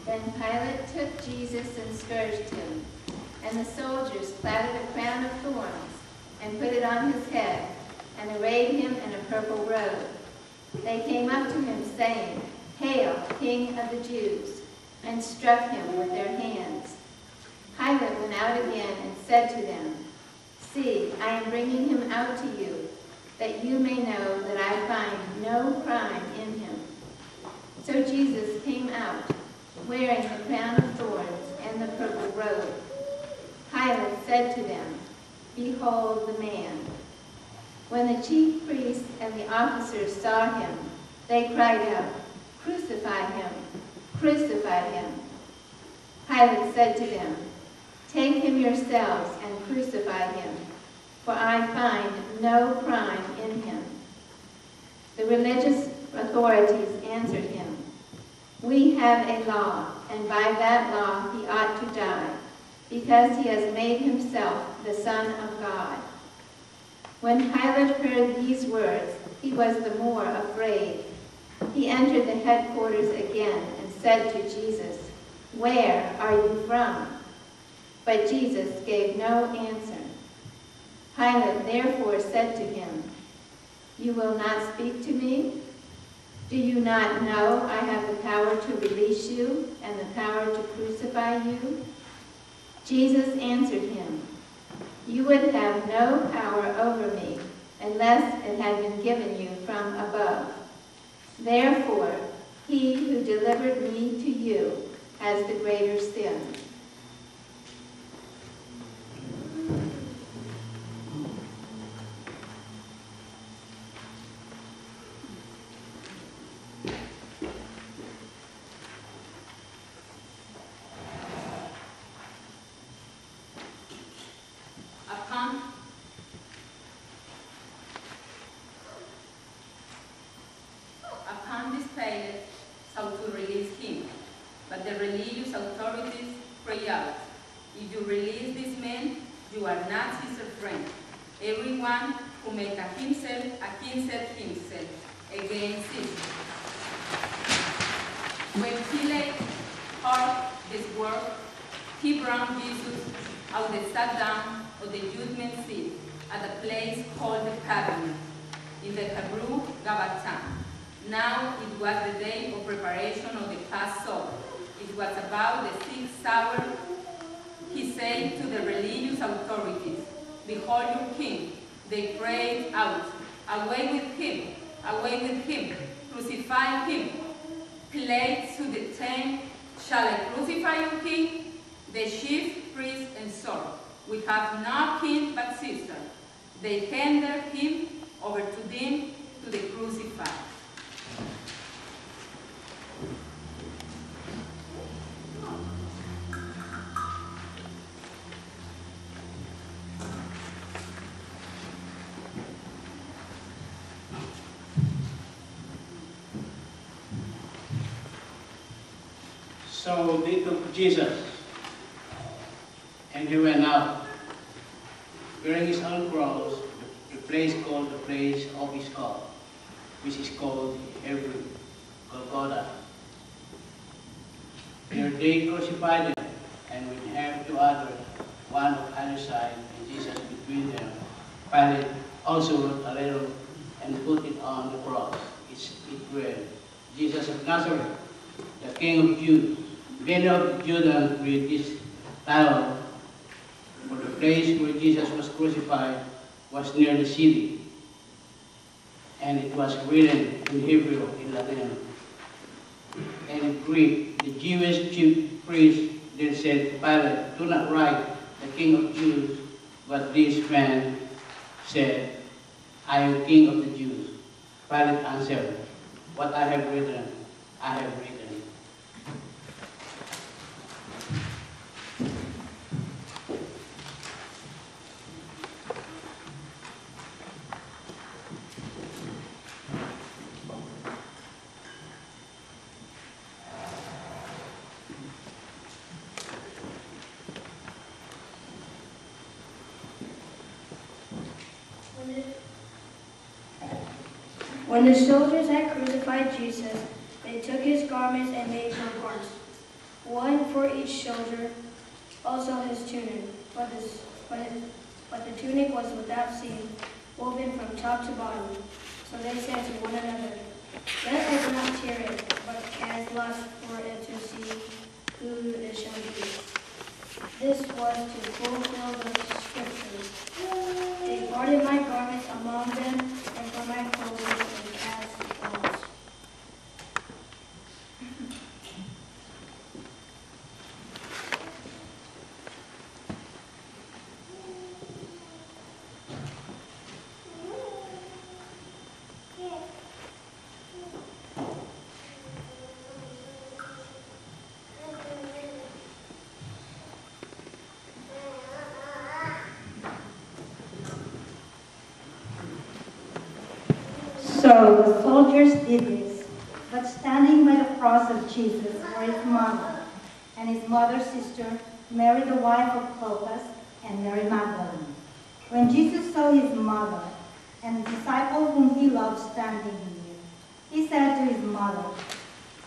Then Pilate took Jesus and scourged him, and the soldiers platted a crown of thorns and put it on his head, and arrayed him in a purple robe. They came up to him, saying, "Hail, King of the Jews!" and struck him with their hands. Pilate went out again and said to them, "See, I am bringing him out to you, that you may know that I find no crime in him." So Jesus came out, wearing the crown of thorns and the purple robe. Pilate said to them, "Behold the man." When the chief priests and the officers saw him, they cried out, "Crucify him! Crucify him!" Pilate said to them, "Take him yourselves and crucify him, for I find no crime in him." The religious authorities answered him, "We have a law, and by that law he ought to die, because he has made himself the Son of God." When Pilate heard these words, he was the more afraid. He entered the headquarters again and said to Jesus, "Where are you from?" But Jesus gave no answer. Pilate therefore said to him, "You will not speak to me? Do you not know I have the power to release you and the power to crucify you?" Jesus answered him, "You would have no power over me unless it had been given you from above. Therefore, he who delivered me to you has the greater sin." Upon this Pilate sought to release him, but the religious authorities cried out, "If you release this man, you are not his friend. Everyone who makes himself against Caesar." When Pilate heard this word, he brought Jesus out and sat down on the judgment seat at a place called the Pavilion, in the Hebrew Gabbatha. Now it was the day of preparation of the Passover. It was about the 6th hour. He said to the religious authorities, "Behold your king." They cried out, "Away with him! Away with him! Crucify him!" Pilate stood the time, "Shall I crucify your king?" The chief priests answered, "We have no king but Caesar." They handed him over to them to the crucified. So they took Jesus, and he went out, bearing his own cross, the place called the place of his skull, which is called Hebrew Golgotha. There they crucified him, and with him two others, one on either side, and Jesus between them. Pilate also wrote a letter and put it on the cross. It read, "Jesus of Nazareth, the King of Jews." Many of the Jews read this title, for the place where Jesus was crucified was near the city, and it was written in Hebrew, in Latin, and in Greek. The Jewish chief priest then said to Pilate, "Do not write the King of Jews," but this man said, "I am King of the Jews." Pilate answered, "What I have written, I have written." When the soldiers had crucified Jesus, they took his garments and made four parts, one for each soldier, also his tunic. But the tunic was without seam, woven from top to bottom. So they said to one another, "Let us not tear it, but cast lots for it to see who it shall be." This was to fulfill the scriptures. They parted my garments among them, and for my clothing they cast lots. So the soldiers did this, but standing by the cross of Jesus were his mother and his mother's sister, Mary the wife of Clopas, and Mary Magdalene. When Jesus saw his mother and the disciple whom he loved standing near, he said to his mother,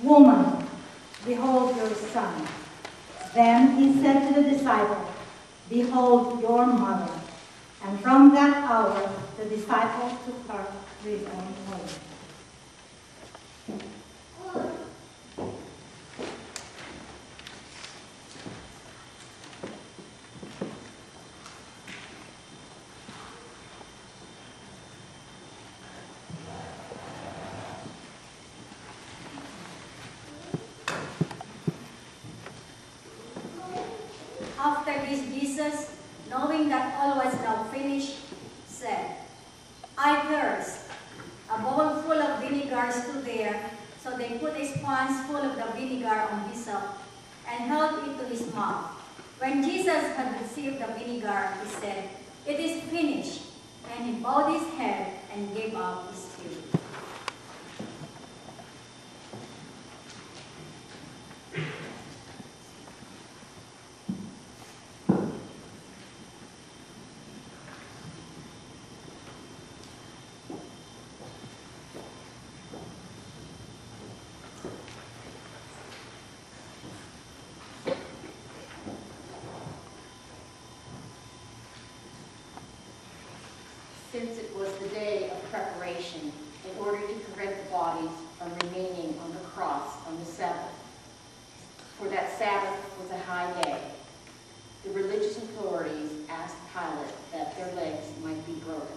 "Woman, behold your son." Then he said to the disciple, "Behold your mother." And from that hour, the disciple took her to his own home. After this, Jesus, knowing that all was now finished, said, "I thirst." A bowl full of vinegar stood there, so they put a sponge full of the vinegar on hyssop and held it to his mouth. When Jesus had received the vinegar, he said, "It is finished." And he bowed his head and gave up his spirit. Since it was the day of preparation, in order to prevent the bodies from remaining on the cross on the Sabbath, for that Sabbath was a high day, the religious authorities asked Pilate that their legs might be broken,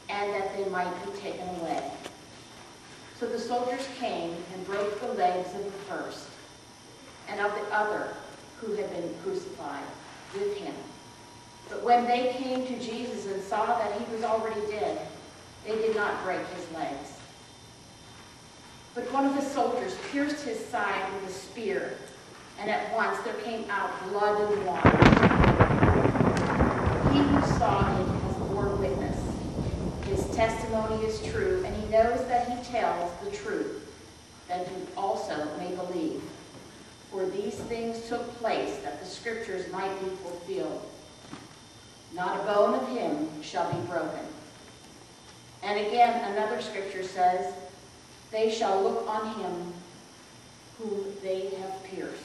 and that they might be taken away. So the soldiers came and broke the legs of the first, and of the other who had been crucified with him. But when they came to Jesus and saw that he was already dead, they did not break his legs. But one of the soldiers pierced his side with a spear, and at once there came out blood and water. He who saw it has borne witness. His testimony is true, and he knows that he tells the truth, that you also may believe. For these things took place that the scriptures might be fulfilled. Not a bone of him shall be broken. And again, another scripture says, they shall look on him whom they have pierced.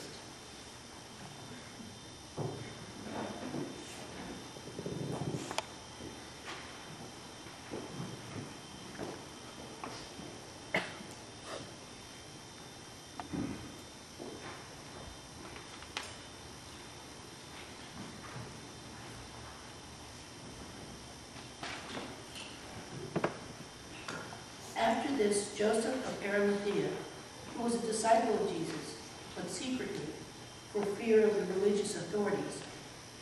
After this, Joseph of Arimathea, who was a disciple of Jesus, but secretly, for fear of the religious authorities,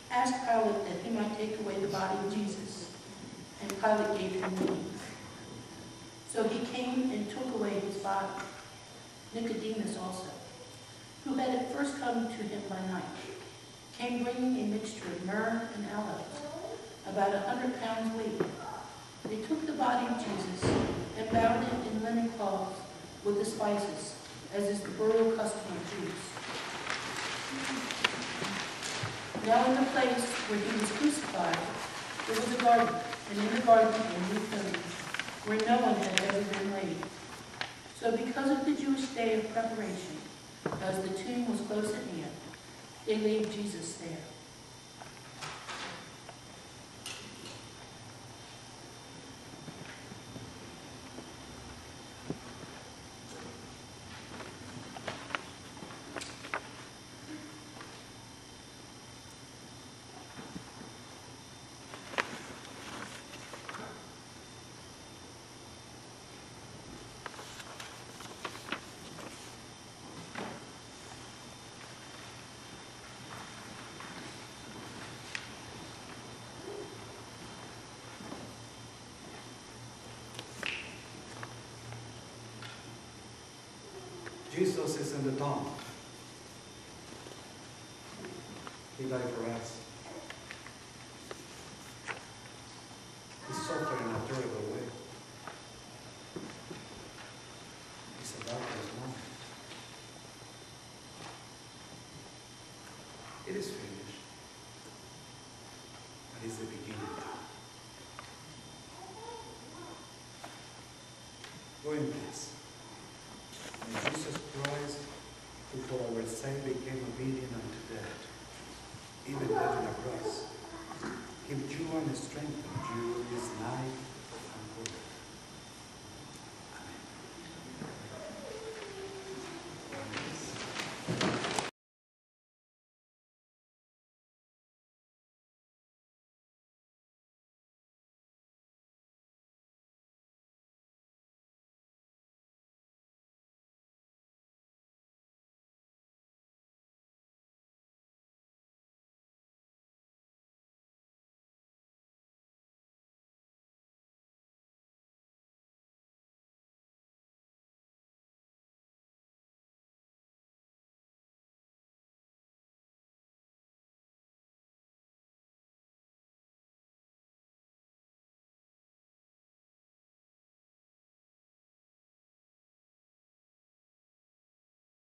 asked Pilate that he might take away the body of Jesus, and Pilate gave him leave. So he came and took away his body. Nicodemus also, who had at first come to him by night, came bringing a mixture of myrrh and aloes, about 100 pounds weight. They took the body of Jesus and bound it in linen cloths with the spices, as is the burial custom of Jews. Now in the place where he was crucified, there was a garden, and in the garden a new tomb, where no one had ever been laid. So because of the Jewish day of preparation, As the tomb was close at hand, they laid Jesus there. Jesus is in the tomb. He died for us. He suffered in a terrible way. He's about his moment. It is finished. But it's the beginning. Go in peace. And Jesus Christ, who for our sake became obedient unto death, even death on a cross, give you and strengthen you this night